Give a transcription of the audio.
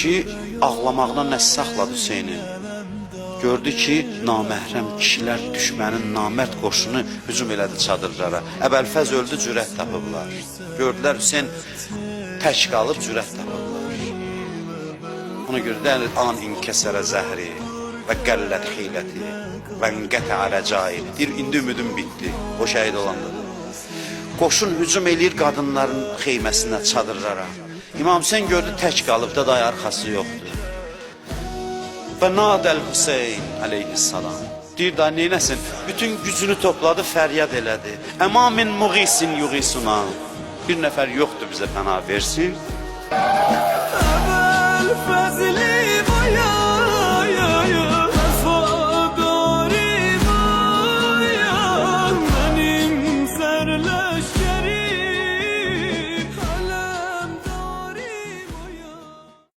ki, ağlamaqdan nə saxladı Hüseyni? Gördü ki, naməhrəm kişilər düşmənin namərd qoşunu hücum elədi çadırlara. Əbəlfəz öldü, cürət tapıblar. Gördülər Hüseyn tək qalıb, cürət tapıblar. Ona görə də an inkəsərə zəhri və qəllət xiləti və nqətə rəcai. Deyir, indi ümidim bitdi, o şəhid olandadır. Qoşun hücum eləyir qadınların xeyməsinə, çadırlara. İmam Hüseyn gördü, tək qalıb da day arxası yoxdur. Və nadəl Hüseyn aleyhissalam. Deyir da neynəsin? Bütün gücünü topladı, fəryad elədi. Əmamin muğisin yuğisuna. Bir nəfər yoxdur bizə pənah versin.